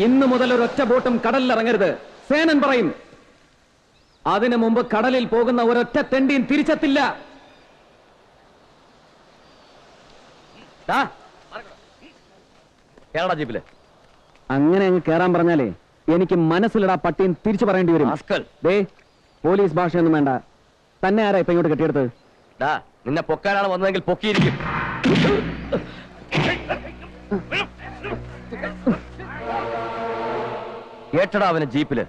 ഇന്നു മുതൽ ഒരൊറ്റ ബോട്ടും കടലിലിറങ്ങരുത്. സേനൻ പറയും. അതിനു മുമ്പ് കടലിൽ പോകുന്ന ഒരൊറ്റ തെണ്ടിയും തിരിച്ചെത്തില്ല. ജീപ്പില് അങ്ങനെ അങ്ങ് കേറാൻ പറഞ്ഞാലേ എനിക്ക് മനസ്സിലിടാ പട്ടിയും തിരിച്ചു പറയേണ്ടി വരും. ദേ, പോലീസ് ഭാഷയൊന്നും വേണ്ട. തന്നെ ആരാ ഇപ്പൊ ഇങ്ങോട്ട് കെട്ടിയെടുത്ത്? നിന്നെ പൊക്കാനാണ് വന്നതെങ്കിൽ പൊക്കിയിരിക്കും. കേട്ടടാ അവന് ജീപ്പില്.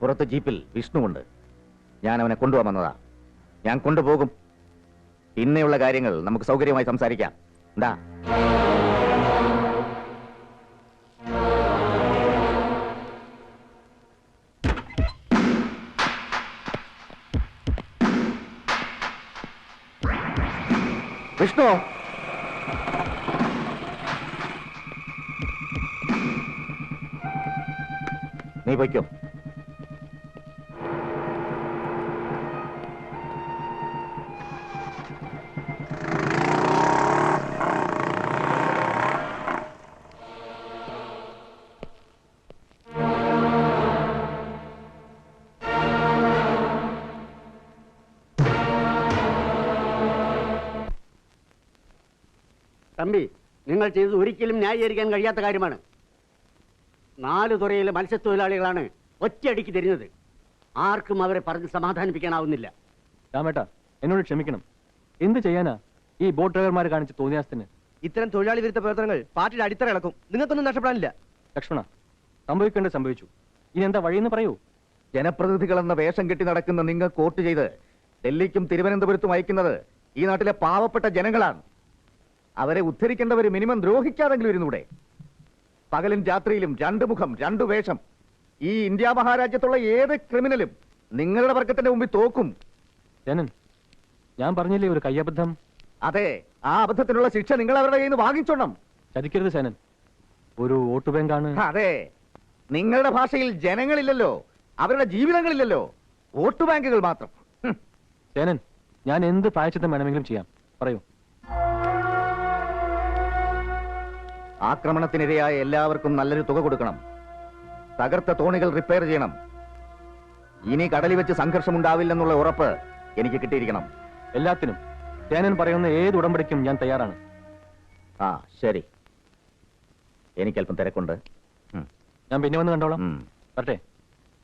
പുറത്ത് ജീപ്പിൽ വിഷ്ണുവുണ്ട്. ഞാൻ അവനെ കൊണ്ടുപോകാൻ വന്നതാ. ഞാൻ കൊണ്ടുപോകും. പിന്നെയുള്ള കാര്യങ്ങൾ നമുക്ക് സൗകര്യമായി സംസാരിക്കാം. എന്താ? വിഷ്ണു, നീ പൊയ്ക്കോ. തമ്പി, നിങ്ങൾ ചെയ്തത് ഒരിക്കലും ന്യായീകരിക്കാൻ കഴിയാത്ത കാര്യമാണ്. 4 തുറയിലെ മത്സ്യത്തൊഴിലാളികളാണ് ഒറ്റയടിക്ക് തരുന്നത്. ആർക്കും അവരെ പറഞ്ഞ് സമാധാനിപ്പിക്കാനാവുന്നില്ല. രാമേട്ടാ, എന്നോട് ക്ഷമിക്കണം. എന്ത് ചെയ്യാനാ ഈ ബോട്ട് ഡ്രൈവർമാർ കാണിച്ച തോന്നിയാസത്തിന്? ഇത്തരം തൊഴിലാളി വിരുദ്ധ പ്രവർത്തനങ്ങൾ പാർട്ടിയുടെ അടിത്തറ ഇളക്കും. നിങ്ങൾക്കൊന്നും നഷ്ടപ്പെടാനില്ല. ലക്ഷ്മണ, സംഭവിക്കേണ്ടത് സംഭവിച്ചു. ഇനി എന്താ വഴിയെന്ന് പറയൂ. ജനപ്രതിനിധികളെന്ന വേഷം കെട്ടി നടക്കുന്ന നിങ്ങൾ വോട്ട് ചെയ്ത് ഡൽഹിക്കും തിരുവനന്തപുരത്തും അയക്കുന്നത് ഈ നാട്ടിലെ പാവപ്പെട്ട ജനങ്ങളാണ്. അവരെ ഉദ്ധരിക്കേണ്ടവർ മിനിമം ദ്രോഹിക്കാതെങ്കിലും ഇരുന്നൂടെ? പകലും രാത്രിയിലും 2 മുഖം 2 വേഷം. ഈ ഇന്ത്യ മഹാരാജ്യത്തുള്ള ഏത് ക്രിമിനലും നിങ്ങളുടെ വർഗത്തിന്റെ മുമ്പിൽ തോക്കും. ജനൻ, ഞാൻ പറഞ്ഞില്ലേ ഒരു കയ്യബദ്ധം? അതെ, ആ അബദ്ധത്തിനുള്ള ശിക്ഷ നിങ്ങൾ അവരുടെ കയ്യിൽ നിന്ന് വാങ്ങിച്ചോണം. ചതിക്കരുത് സേനൻ. ഒരു വോട്ട് ബാങ്കാണ്. അതെ, നിങ്ങളുടെ ഭാഷയിൽ ജനങ്ങളില്ലല്ലോ, അവരുടെ ജീവിതങ്ങളില്ലല്ലോ, വോട്ട് ബാങ്കുകൾ മാത്രം. സേനൻ, ഞാൻ എന്ത് പ്രായശ്ചിത്തം വേണമെങ്കിലും ചെയ്യാം. പറയൂ. ആക്രമണത്തിനിരയായ എല്ലാവർക്കും നല്ലൊരു തുക കൊടുക്കണം. തകർത്ത തോണികൾ റിപ്പയർ ചെയ്യണം. ഇനി കടലിൽ വെച്ച് സംഘർഷം ഉണ്ടാവില്ലെന്നുള്ള ഉറപ്പ് എനിക്ക് കിട്ടിയിരിക്കണം. എല്ലാത്തിനും സേനൻ പറയുന്ന ഏത് ഉടമ്പടിക്കും ഞാൻ തയ്യാറാണ്. ആ ശരി, എനിക്കല്പം തിരക്കുണ്ട്. ഞാൻ പിന്നെ വന്ന് കണ്ടോളാം. വരട്ടെ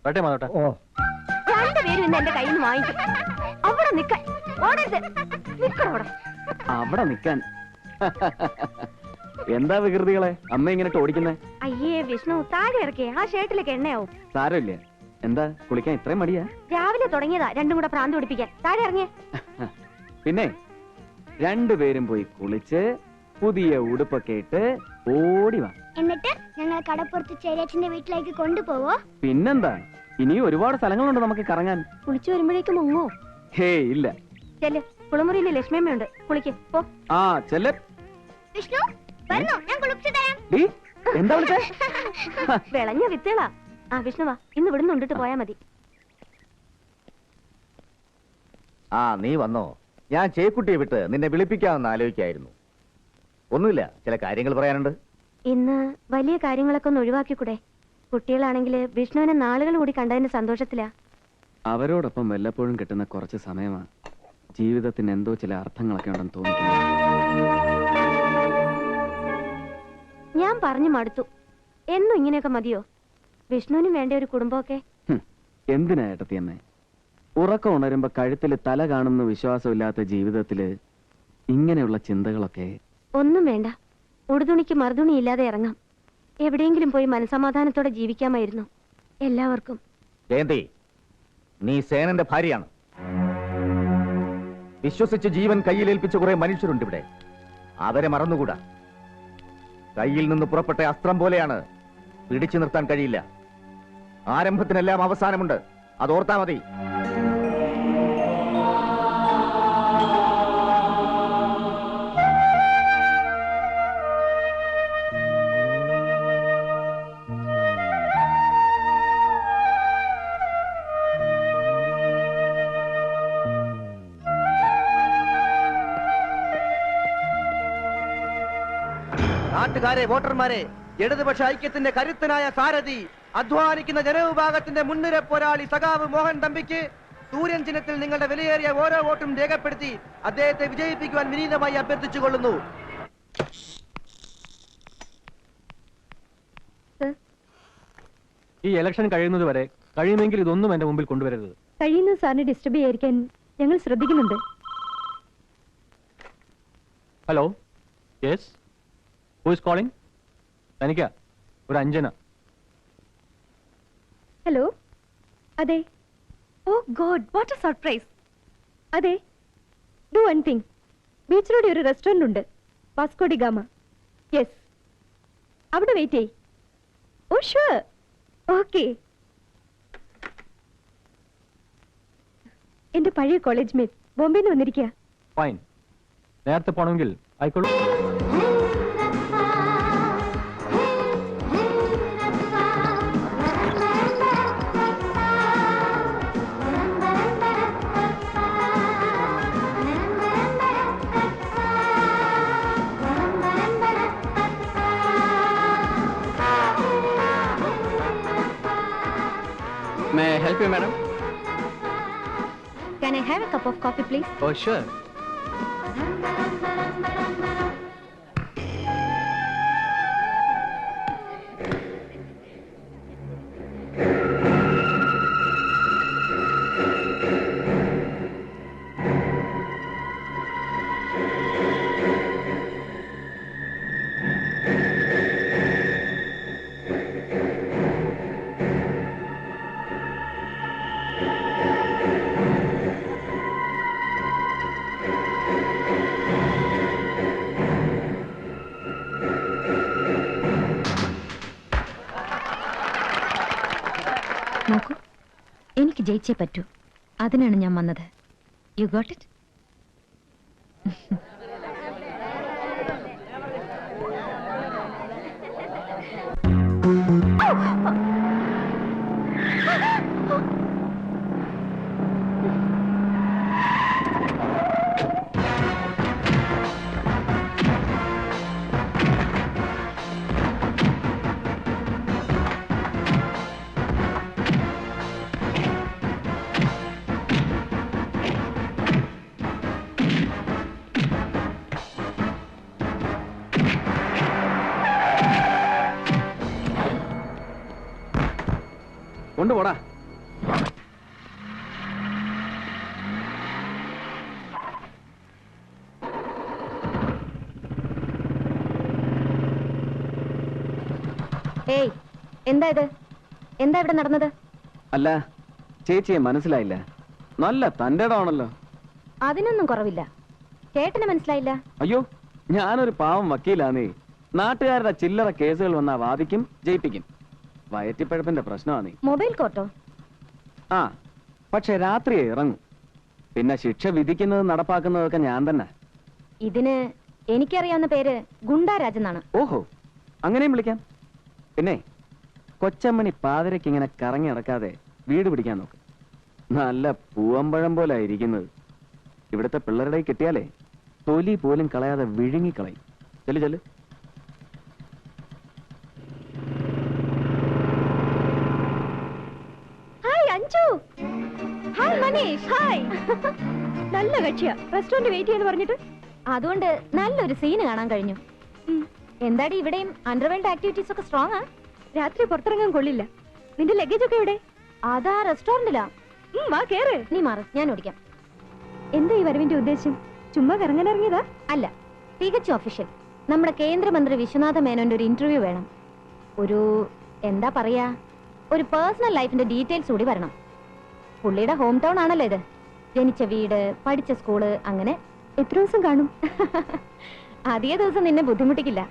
വരട്ടെ മാധവട്ടെ. രണ്ടുപേരും ഇന്ന് എന്റെ കയ്യിൽ നിന്ന് വാങ്ങിക്കും. അവിടെ നിൽക്കാൻ അവിടെ നിൽക്കാൻ എന്താ വികൃതികളെ അമ്മ ഇങ്ങനെ ഓടിക്കുന്നേ? അയ്യേ വിഷ്ണു, താഴെ ഇറക്കിയേ. ആ ഷർട്ടിലേക്ക് എണ്ണയാവും. സാരമില്ല. എന്താ കുളിക്കാൻ ഇത്രയും മടിയാ? രാവിലെ തുടങ്ങിയതാ രണ്ടും കൂടെ പ്രാന്ത് പിടിപ്പിക്കാൻ. താഴെ ഇറങ്ങിയേ. പിന്നെ രണ്ടുപേരും പോയി കുളിച്ച് പുതിയ ഉടുപ്പൊക്കെ ഇട്ട് ഓടി വാ. എന്നിട്ട് ഞങ്ങൾ കടപ്പുറത്ത് ചേരേച്ചന്റെ വീട്ടിലേക്ക് കൊണ്ടുപോവോ? പിന്നെന്താ, ഇനിയും ഒരുപാട് സ്ഥലങ്ങളുണ്ട് നമുക്ക് കറങ്ങാൻ. കുളിച്ചു വരുമ്പോഴേക്കും മുങ്ങോ? ഹേ ഇല്ല. ചെല്ല്, കുളിമുറിയിലെ ലക്ഷ്മിയമ്മയുണ്ട്. കുളിക്ക് പോ. ആ ചെല്ല്. വിഷ്ണു വരണോ? ഞാൻ കുളിപ്പിച്ചു തരാം. എന്താ വിളിച്ചേ? വിളഞ്ഞ വിത്തുകളാ. ആ വിഷ്ണുവാ, ഇന്ന് ഇവിടുന്ന് ഉണ്ടിട്ട് പോയാ മതി. ആ നീ വന്നോ? ഞാൻ ചേക്കുട്ടിയെ വിട്ട് നിന്നെ വിളിപ്പിക്കാമെന്ന് ആലോചിക്കായിരുന്നു. ഒന്നുമില്ല, ചില കാര്യങ്ങൾ പറയാനുണ്ട്. ഇന്ന് വലിയ കാര്യങ്ങളൊക്കെ ഒന്ന് ഒഴിവാക്കിക്കൂടെ? കുട്ടികളാണെങ്കിൽ വിഷ്ണുവിനെ നാളുകൾ കൂടി കണ്ടതിന്റെ സന്തോഷത്തിലാ. അവരോടൊപ്പം വല്ലപ്പോഴും കിട്ടുന്ന കുറച്ച് സമയമാ ജീവിതത്തിന് എന്തോ ചില അർത്ഥങ്ങളൊക്കെ ഉണ്ടെന്ന് തോന്നിക്കുന്നു. ഞാൻ പറഞ്ഞു മടുത്തു. എന്നും ഇങ്ങനെയൊക്കെ മതിയോ? വിഷ്ണുവിനും വേണ്ട ഒരു കുടുംബമൊക്കെ. എന്തിനാ ഏട്ടത്തിയമ്മേ? ഉറക്കം ഉണരുമ്പോ കഴുത്തിൽ തല കാണുന്ന വിശ്വാസമില്ലാത്ത ജീവിതത്തില് ഇങ്ങനെയുള്ള ചിന്തകളൊക്കെ? ഒന്നും വേണ്ട. ഉടുതുണിക്ക് മറുതുണി ഇല്ലാതെ ഇറങ്ങാം. എവിടെയെങ്കിലും പോയി മനസമാധാനത്തോടെ ജീവിക്കാമായിരുന്നു എല്ലാവർക്കും. ജയന്തി, നീ സേനന്റെ ഭാര്യയാണ്. വിശ്വസിച്ച് ജീവൻ കയ്യിലേൽപ്പിച്ച കുറെ മനുഷ്യരുണ്ട് ഇവിടെ. അവരെ മറന്നുകൂടാ. കയ്യിൽ നിന്ന് പുറപ്പെട്ട അസ്ത്രം പോലെയാണ്, പിടിച്ചു നിർത്താൻ കഴിയില്ല. ആരംഭത്തിനെല്ലാം അവസാനമുണ്ട്, അതോർത്താ മതി. നാട്ടുകാരെ, വോട്ടർമാരെ, ഇടതുപക്ഷ ഐക്യത്തിന്റെ കരുത്തനായ സാരഥി, അധ്വാനിക്കുന്ന ജനവിഭാഗത്തിന്റെ മുൻനിര പോരാളി സഖാവ് മോഹൻ തമ്പിക്ക് സൂര്യൻ ചിഹ്നത്തിൽ നിങ്ങളുടെ വിലയേറിയ ഓരോ വോട്ടും രേഖപ്പെടുത്തി അദ്ദേഹത്തെ വിജയിപ്പിക്കുവാൻ വിനീതമായി അഭ്യർത്ഥിച്ചുകൊള്ളുന്നു. ഈ ഇലക്ഷൻ കഴിയുന്നത് വരെ കഴിയുമെങ്കിൽ ഇതൊന്നും എന്റെ മുമ്പിൽ കൊണ്ടുവരരുത്. കഴിയുന്ന സാറിനെ ഡിസ്റ്റർബ് ചെയ്യാതിരിക്കാൻ ഞങ്ങൾ ശ്രദ്ധിക്കുന്നുണ്ട്. Hello, yes, who is calling? തനിക്കാ, ഒരു അഞ്ജന. ഹലോ, അതെ. Oh God, what a surprise. അതെ, ഡു വൺ തിങ്. ബീച്ച് റോഡിൽ ഒരു റെസ്റ്റോറന്റ് ഉണ്ട്, വാസ്കോ ഡി ഗാമ. യെസ്, അവിടെ വെയിറ്റ് ചെയ്. Oh sure, okay. എന്റെ പഴയ കോളേജ് മേറ്റ് ബോംബെയിൽ നിന്ന് വന്നിരിക്കുക. ഫൈൻ, നേരത്തെ പോണമെങ്കിൽ ആയിക്കോളൂ. May I help you, madam? Can I have a cup of coffee, please? Oh, sure. നോക്കൂ, എനിക്ക് ജയിച്ചേ പറ്റൂ. അതിനാണ് ഞാൻ വന്നത്. You got it? കൊണ്ടുപോടാ. ഏയ്, എന്താ ഇത്? എന്താ ഇവിടെ നടന്നത്? അല്ല, ചേച്ചിയെ മനസ്സിലായില്ല. നല്ല തന്റെ ഇടമാണല്ലോ. അതിനൊന്നും കുറവില്ല. ചേട്ടന് മനസ്സിലായില്ല? അയ്യോ, ഞാനൊരു പാവം വക്കീലാന്നേ. നാട്ടുകാരുടെ ചില്ലറ കേസുകൾ വന്നാ വാദിക്കും, ജയിപ്പിക്കും. വയറ്റിപ്പഴപ്പിന്റെ പ്രശ്നമാണേ. Mobile quarto? ആ, പക്ഷെ രാത്രിയെ ഇറങ്ങും. പിന്നെ ശിക്ഷ വിധിക്കുന്നത് നടപ്പാക്കുന്നതൊക്കെ ഞാൻ തന്നെ. ഇതിന് എനിക്കറിയാവുന്ന പേര് ഗുണ്ടാരാജ് എന്നാണ്. ഓഹോ, അങ്ങനെയും വിളിക്കാം. പിന്നെ കൊച്ചമ്മണി പാതിരയ്ക്ക് ഇങ്ങനെ കറങ്ങി നടക്കാതെ വീട് പിടിക്കാൻ നോക്ക്. നല്ല പൂവമ്പഴം പോലെ ഇരിക്കുന്നത്. ഇവിടുത്തെ പിള്ളേരുടെ കിട്ടിയാലേ തൊലി പോലും കളയാതെ വിഴുങ്ങിക്കളയും. ചെല്ലു ചെല്ലു. Hi Anju. Hi Manish. Hi. നല്ല കക്ഷിയാ. റെസ്റ്റോറന്റ് വെയിറ്റ് ചെയ്യാന്ന് പറഞ്ഞിട്ട്. അതുകൊണ്ട് നല്ലൊരു സീന് കാണാൻ കഴിഞ്ഞു. എന്താടി ഇവിടെയും അണ്ടർവേൾഡ് ആക്ടിവിറ്റീസ് ഒക്കെ സ്ട്രോങ് ആ? രാത്രി പുറത്തിറങ്ങാൻ കൊള്ളില്ല. നിന്റെ ലഗേജ് ഒക്കെ എവിടെ? അതാ റെസ്റ്റോറന്റിലാ. വാ കേറ്. നീ മാറ്, ഞാൻ ഓടിക്കാം. എന്താ ഈ വരവിന്റെ ഉദ്ദേശം? ചുമ്മാ കറങ്ങാൻ ഇറങ്ങിയതാ? അല്ല, തികച്ചും ഒഫീഷ്യൽ. നമ്മുടെ കേന്ദ്രമന്ത്രി വിശ്വനാഥ മേനോന്റെ ഒരു ഇന്റർവ്യൂ വേണം. ഒരു എന്താ പറയാ, ഒരു പേഴ്സണൽ ലൈഫിന്റെ ഡീറ്റെയിൽസ് കൂടി വരണം. പുള്ളിയുടെ ഹോം ടൗൺ ആണല്ലോ ഇത്. ജനിച്ച വീട്, പഠിച്ച സ്കൂള്, അങ്ങനെ. എത്ര ദിവസം കാണും? അധിക ദിവസം നിന്നെ ബുദ്ധിമുട്ടിക്കില്ല.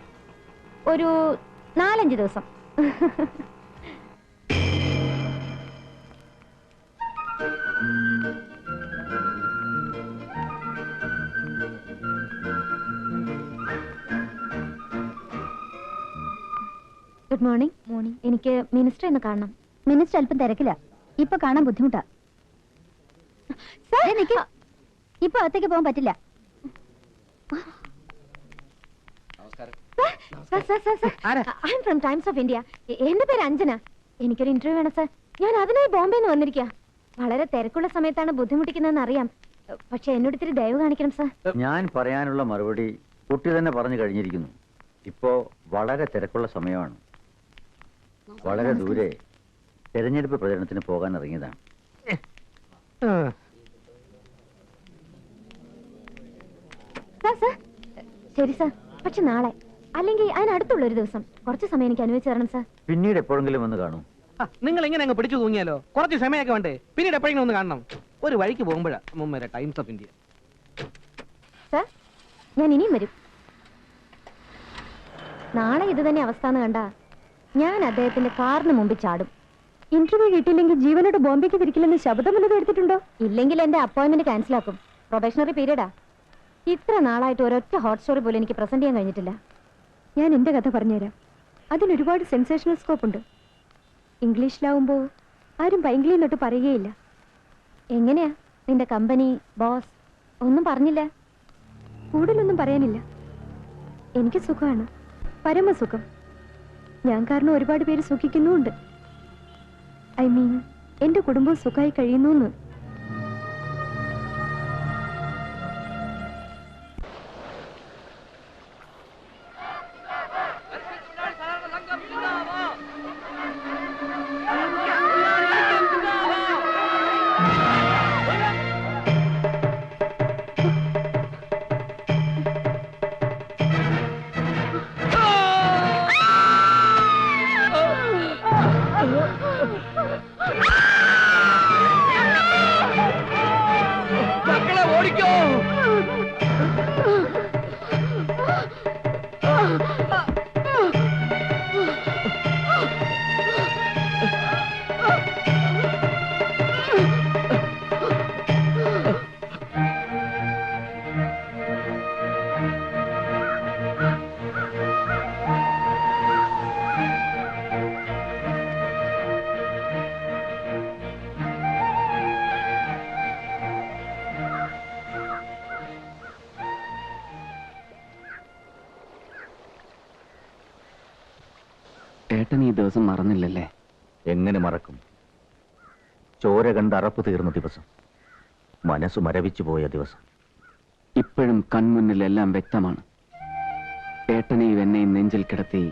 ഒരു 4-5 ദിവസം. Good morning. മോർണിംഗ്. എനിക്ക് മിനിസ്റ്റർ എന്ന് കാണണം. മിനിസ്റ്റർ അല്പം തിരക്കില്ല, ഇപ്പൊ കാണാൻ ബുദ്ധിമുട്ടാ. ഇപ്പൊ അകത്തേക്ക് പോകാൻ പറ്റില്ല. I am from times of India. എന്റെ പേര് അഞ്ജന. എനിക്കൊരു ഇന്റർവ്യൂ വേണം സർ. ഞാൻ അതിനായി ബോംബെന്ന് വന്നിരിക്കുക. വളരെ തിരക്കുള്ള സമയത്താണ് ബുദ്ധിമുട്ടിക്കുന്നതെന്ന് അറിയാം. പക്ഷെ എന്നോട് ഇത്തിരി ദയവ് കാണിക്കണം സർ. ഞാൻ പറയാനുള്ള മറുപടി കുട്ടി തന്നെ പറഞ്ഞു കഴിഞ്ഞിരിക്കുന്നു. ഇപ്പോ വളരെ തിരക്കുള്ള സമയമാണ്. വളരെ ദൂരെ തെരഞ്ഞെടുപ്പ് പ്രചരണത്തിന് പോകാൻ ഇറങ്ങിയതാണ്. സർ സർ ശരി സർ. പക്ഷെ നാളെ അല്ലെങ്കിൽ അതിനടുത്തുള്ള ഒരു ദിവസം കുറച്ച് സമയം എനിക്ക് അനുവദിച്ചു തരണം സർ. പിന്നീട് എപ്പോഴെങ്കിലും ഒന്ന് കാണൂ. നിങ്ങൾ ഇങ്ങനെ അങ്ങ് പിടിച്ചു തൂങ്ങിയാലോ? കുറച്ച് സമയമൊക്കെ വേണ്ടേ? പിന്നീട് എപ്പോഴെങ്കിലും ഒന്ന് കാണണം. ഒരു വഴിക്ക് പോകുമ്പോഴാ മുമ്പേ ടൈംസ് ഓഫ് ഇന്ത്യ. സർ ഞാൻ ഇനിയും വരും. നാളെ ഇത് തന്നെ അവസ്ഥ എന്ന് കണ്ട ഞാൻ അദ്ദേഹത്തിന്റെ കാറിന് മുമ്പിൽ ചാടും. ഇന്റർവ്യൂ കിട്ടിയില്ലെങ്കിൽ ജീവനോട് ബോംബെക്ക് തിരിക്കില്ലെന്ന് ശബ്ദം വല്ലതും എടുത്തിട്ടുണ്ടോ? ഇല്ലെങ്കിൽ എന്റെ അപ്പോയിന്റ്മെന്റ് ക്യാൻസൽ ആക്കും. പ്രൊബേഷണറി പീരീഡാ. ഇത്ര നാളായിട്ട് ഒരൊറ്റ ഹോട്ട് സ്റ്റോറി പോലും എനിക്ക് പ്രസന്റ് ചെയ്യാൻ കഴിഞ്ഞിട്ടില്ല. ഞാൻ എന്റെ കഥ പറഞ്ഞുതരാം. അതിനൊരുപാട് സെൻസേഷണൽ സ്കോപ്പ് ഉണ്ട്. ഇംഗ്ലീഷിലാവുമ്പോ ആരും പൈങ്കിളി തൊട്ട് പറയുകയില്ല. എങ്ങനെയാ നിന്റെ കമ്പനി ബോസ്? ഒന്നും പറഞ്ഞില്ല? കൂടുതലൊന്നും പറയാനില്ല. എനിക്ക് സുഖമാണ്, പരമസുഖം. ഞാൻ കാരണം ഒരുപാട് പേര് സുഖിക്കുന്നുമുണ്ട്. ഐ മീൻ എന്റെ കുടുംബം സുഖമായി കഴിയുന്നു. ഏട്ടൻ ഈ ദിവസം മറന്നില്ലല്ലേ? എങ്ങനെ മറക്കും? ചോര കണ്ട് അറപ്പ് തീർന്ന ദിവസം, മനസ്സ് മരവിച്ചു പോയ ദിവസം. ഇപ്പോഴും കൺമുന്നിലെല്ലാം വ്യക്തമാണ്. ഏട്ടനെയും എന്നെയും നെഞ്ചിൽ കിടത്തി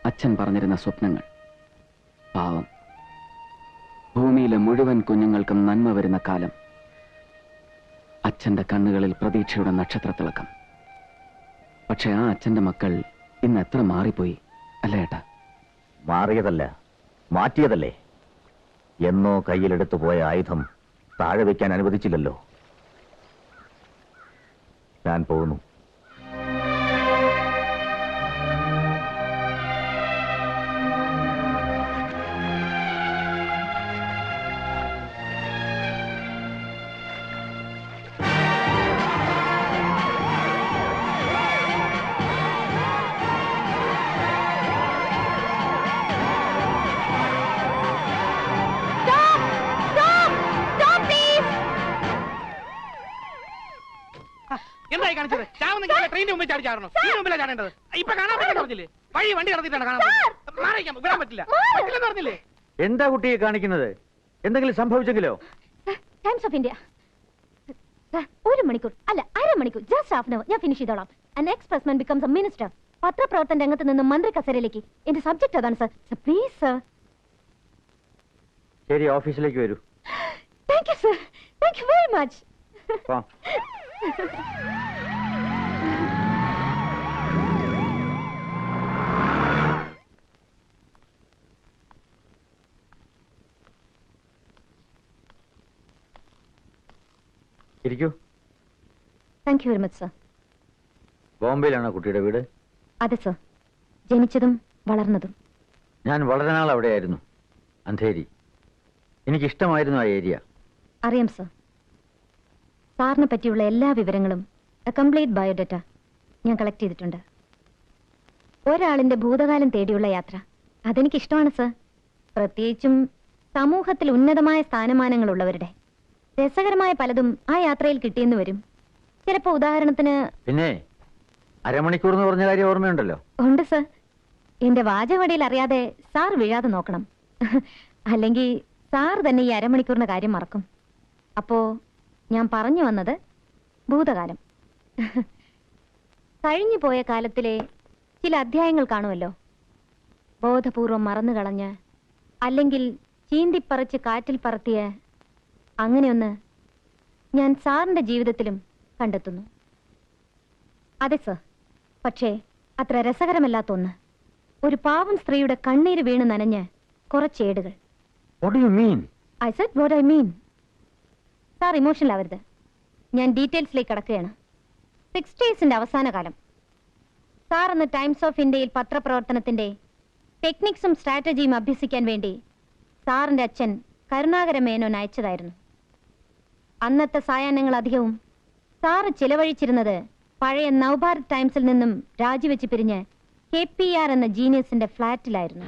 അച്ഛൻ പറഞ്ഞിരുന്ന സ്വപ്നങ്ങൾ. പാവം, ഭൂമിയിലെ മുഴുവൻ കുഞ്ഞുങ്ങൾക്കും നന്മ വരുന്ന കാലം. അച്ഛന്റെ കണ്ണുകളിൽ പ്രതീക്ഷയുടെ നക്ഷത്രത്തിളക്കം. പക്ഷെ ആ അച്ഛന്റെ മക്കൾ ഇന്ന് എത്ര മാറിപ്പോയി അല്ലേ ഏട്ടാ? മാറിയതല്ല, മാറ്റിയതല്ലേ. എന്നോ കയ്യിലെടുത്തു പോയ ആയുധം താഴെ വയ്ക്കാൻ അനുവദിച്ചില്ലല്ലോ. ഞാൻ പോകുന്നു. എന്തായി കാണിച്ചത്? ട്രെയിനിന്റെ മുമ്പിൽ ചാടി ചാടണം. ഈ മുമ്പിലാ ചാടേണ്ടത്. ഇപ്പൊ കാണാൻ പറ്റില്ല പറഞ്ഞില്ലേ? വഴി വണ്ടി ഇറത്തിട്ടാണ് കാണാൻ മാറിയിക്കാൻ വിടാൻ പറ്റില്ല പറ്റില്ലെന്ന് പറഞ്ഞില്ലേ? എന്താ കുട്ടിയെ കാണിക്കുന്നത്? എന്തെങ്കിലും സംഭവിച്ചെങ്കിലോ? Times of India. ഒരു മണിക്കൂർ അല്ല, അരമണിക്കൂർ, ജസ്റ്റ് ഹാഫ് അവർ ഞാൻ ഫിനിഷ് ചെയ്തോളാം. Next pressman becomes a minister. പത്രപ്രവർത്തന രംഗത്ത് നിന്ന് മന്ത്രി കസേരയിലേക്ക്. എന്റെ സബ്ജക്ട് അതാണ് സർ. Please sir. ശരി, ഓഫീസിലേക്ക് വരൂ. Thank you sir. Thank you very much. ഇരിക്കൂ. Thank you very much sir. ബോംബെയിലാണോ കുട്ടിയുടെ വീട്? അതെ സർ, ജനിച്ചതും വളർന്നതും. ഞാൻ വളരെ നാൾ അവിടെയായിരുന്നു, അന്ധേരി. എനിക്കിഷ്ടമായിരുന്നു ആ ഏരിയ. അറിയാം സർ. സാറിനെ പറ്റിയുള്ള എല്ലാ വിവരങ്ങളും കംപ്ലീറ്റ് ബയോഡേറ്റ ഞാൻ കളക്ട് ചെയ്തിട്ടുണ്ട്. ഒരാളിന്റെ ഭൂതകാലം തേടിയുള്ള യാത്ര അതെനിക്കിഷ്ടമാണ് സർ. പ്രത്യേകിച്ചും സമൂഹത്തിൽ ഉന്നതമായ സ്ഥാനമാനങ്ങളുള്ളവരുടെ. രസകരമായ പലതും ആ യാത്രയിൽ കിട്ടിയെന്ന് വരും. ചിലപ്പോ ഉദാഹരണത്തിന്. പിന്നെ അരമണിക്കൂർ എന്ന് പറഞ്ഞ കാര്യം ഓർമ്മയുണ്ടല്ലോ? ഉണ്ട് സർ. എന്റെ വാചകവടിയിൽ അറിയാതെ സാർ വീഴാതെ നോക്കണം. അല്ലെങ്കിൽ സാർ തന്നെ ഈ അരമണിക്കൂറിന്റെ കാര്യം മറക്കും. അപ്പോ ഞാൻ പറഞ്ഞു വന്നത് ഭൂതകാലം. കഴിഞ്ഞു പോയ കാലത്തിലെ ചില അധ്യായങ്ങൾ കാണുമല്ലോ. ബോധപൂർവം മറന്നു കളഞ്ഞ് അല്ലെങ്കിൽ ചീന്തിപ്പറിച്ച് കാറ്റിൽ പറത്തിയ അങ്ങനെയൊന്ന് ഞാൻ സാറിന്റെ ജീവിതത്തിലും കണ്ടെത്തുന്നു. അതെ സർ. പക്ഷേ അത്ര രസകരമല്ലാത്ത ഒന്ന്. ഒരു പാവം സ്ത്രീയുടെ കണ്ണീര് വീണ് നനഞ്ഞ് കുറച്ചേടുകൾ. What do you mean? I said what I mean. Sir emotional ആവരുത്. ഞാൻ ഡീറ്റെയിൽസിലേക്ക് കടക്കുകയാണ്. 60s അവസാന കാലം. സാർ അന്ന് ടൈംസ് ഓഫ് ഇന്ത്യയിൽ പത്രപ്രവർത്തനത്തിന്റെ ടെക്നിക്സും സ്ട്രാറ്റജിയും അഭ്യസിക്കാൻ വേണ്ടി സാറിന്റെ അച്ഛൻ കരുണാകര മേനോൻ അയച്ചതായിരുന്നു. അന്നത്തെ സായാഹ്നങ്ങൾ അധികവും സാറ് ചിലവഴിച്ചിരുന്നത് പഴയ നവഭാരത് ടൈംസിൽ നിന്നും രാജിവെച്ച് പിരിഞ്ഞ് KPR എന്ന ജീനിയസിന്റെ ഫ്ലാറ്റിലായിരുന്നു.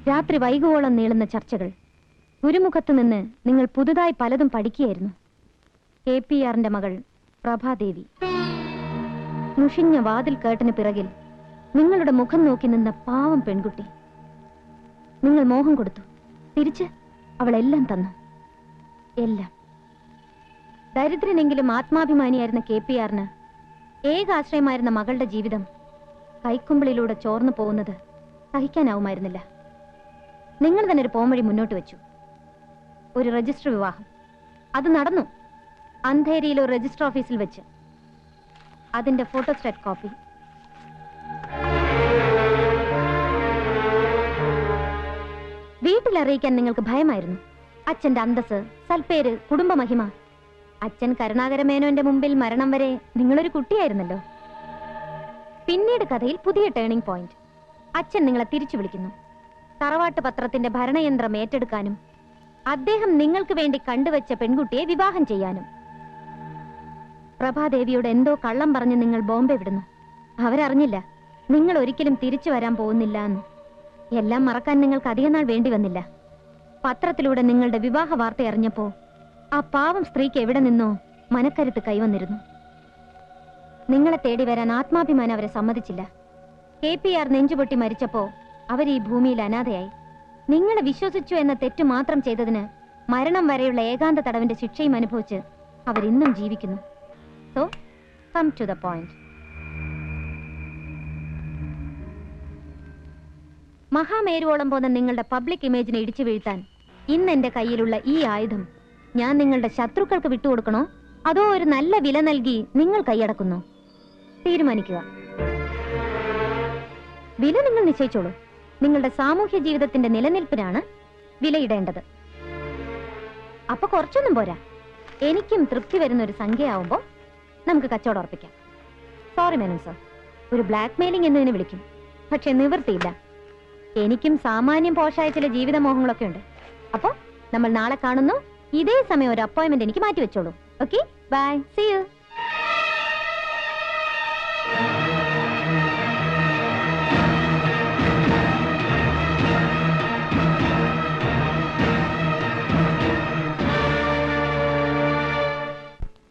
രാത്രി വൈകുവോളം നീളുന്ന ചർച്ചകൾ. ഗുരുമുഖത്ത് നിന്ന് നിങ്ങൾ പുതുതായി പലതും പഠിക്കുകയായിരുന്നു. KPRന്റെ മകൾ പ്രഭാദേവി. മുഷിഞ്ഞ വാതിൽ കേട്ടിന് പിറകിൽ നിങ്ങളുടെ മുഖം നോക്കി നിന്ന പാവം പെൺകുട്ടി. നിങ്ങൾ മോഹം കൊടുത്തു. തിരിച്ച് അവൾ എല്ലാം തന്നു. എല്ലാം. ദരിദ്രനെങ്കിലും ആത്മാഭിമാനിയായിരുന്ന KPRന് ഏക ആശ്രയമായിരുന്ന മകളുടെ ജീവിതം കൈക്കുമ്പിളിലൂടെ ചോർന്നു പോകുന്നത് സഹിക്കാനാവുമായിരുന്നില്ല. നിങ്ങൾ തന്നെ ഒരു പോംവഴി മുന്നോട്ട് വെച്ചു. ഒരു രജിസ്റ്റർ വിവാഹം. അത് നടന്നു. അന്ധേരിയിലെ ഒരു രജിസ്റ്റർ ഓഫീസിൽ വെച്ച്. അതിന്റെ ഫോട്ടോസ്റ്റാറ്റ് കോപ്പി. വീട്ടിൽ അറിയിക്കാൻ നിങ്ങൾക്ക് ഭയമായിരുന്നു. അച്ഛന്റെ അന്തസ്, സൽപ്പേര്, കുടുംബമഹിമ. അച്ഛൻ കരുണാകര മേനോന്റെ മുമ്പിൽ മരണം വരെ നിങ്ങളൊരു കുട്ടിയായിരുന്നല്ലോ. പിന്നീട് കഥയിൽ പുതിയ ടേണിംഗ് പോയിന്റ്. അച്ഛൻ നിങ്ങളെ തിരിച്ചു വിളിക്കുന്നു. തറവാട്ട് പത്രത്തിന്റെ ഭരണയന്ത്രം ഏറ്റെടുക്കാനും അദ്ദേഹം നിങ്ങൾക്ക് വേണ്ടി കണ്ടുവച്ച പെൺകുട്ടിയെ വിവാഹം ചെയ്യാനും. പ്രഭാദേവിയോട് എന്തോ കള്ളം പറഞ്ഞ് നിങ്ങൾ ബോംബെ വിടുന്നു. അവരറിഞ്ഞില്ല നിങ്ങൾ ഒരിക്കലും തിരിച്ചു വരാൻ പോകുന്നില്ല എന്ന്. എല്ലാം മറക്കാൻ നിങ്ങൾക്ക് അധികം നാൾ വേണ്ടി വന്നില്ല. പത്രത്തിലൂടെ നിങ്ങളുടെ വിവാഹ വാർത്ത അറിഞ്ഞപ്പോ ആ പാവം സ്ത്രീക്ക് എവിടെ നിന്നോ മനക്കരുത്ത് കൈവന്നിരുന്നു. നിങ്ങളെ തേടി വരാൻ ആത്മാഭിമാനം അവരെ സമ്മതിച്ചില്ല. KPR നെഞ്ചുപൊട്ടി മരിച്ചപ്പോ അവർ ഈ ഭൂമിയിൽ അനാഥയായി. നിങ്ങളെ വിശ്വസിച്ചു എന്ന തെറ്റു മാത്രം ചെയ്തതിന് മരണം വരെയുള്ള ഏകാന്ത തടവിന്റെ ശിക്ഷയും അനുഭവിച്ച് അവരിന്നും ജീവിക്കുന്നു. So come to the point. മഹാമേരുവോളം പോന്ന നിങ്ങളുടെ പബ്ലിക് ഇമേജിനെ ഇടിച്ചു വീഴ്ത്താൻ ഇന്ന് എന്റെ കയ്യിലുള്ള ഈ ആയുധം ഞാൻ നിങ്ങളുടെ ശത്രുക്കൾക്ക് വിട്ടുകൊടുക്കണോ അതോ ഒരു നല്ല വില നൽകി നിങ്ങൾ കൈയടക്കുന്നോ? തീരുമാനിക്കുക. വില നിങ്ങൾ നിശ്ചയിച്ചോളൂ. നിങ്ങളുടെ സാമൂഹ്യ ജീവിതത്തിന്റെ നിലനിൽപ്പിനാണ് വിലയിടേണ്ടത്. അപ്പൊ കുറച്ചൊന്നും പോരാ. എനിക്കും തൃപ്തി വരുന്ന ഒരു സംഖ്യയാവുമ്പോ നമുക്ക് കച്ചവടം ഉറപ്പിക്കാം. സോറി മേനോൻ സർ, ഒരു ബ്ലാക്ക് മെയിലിംഗ് എന്നതിനെ വിളിക്കും. പക്ഷെ നിവൃത്തിയില്ല. എനിക്കും സാമാന്യം പോഷായ ചില ജീവിതമോഹങ്ങളൊക്കെ ഉണ്ട്. അപ്പൊ നമ്മൾ നാളെ കാണുന്നു. ഇതേ സമയം ഒരു അപ്പോയിന്റ്മെന്റ് എനിക്ക് മാറ്റി വെച്ചോളൂ. Okay, bye, see U.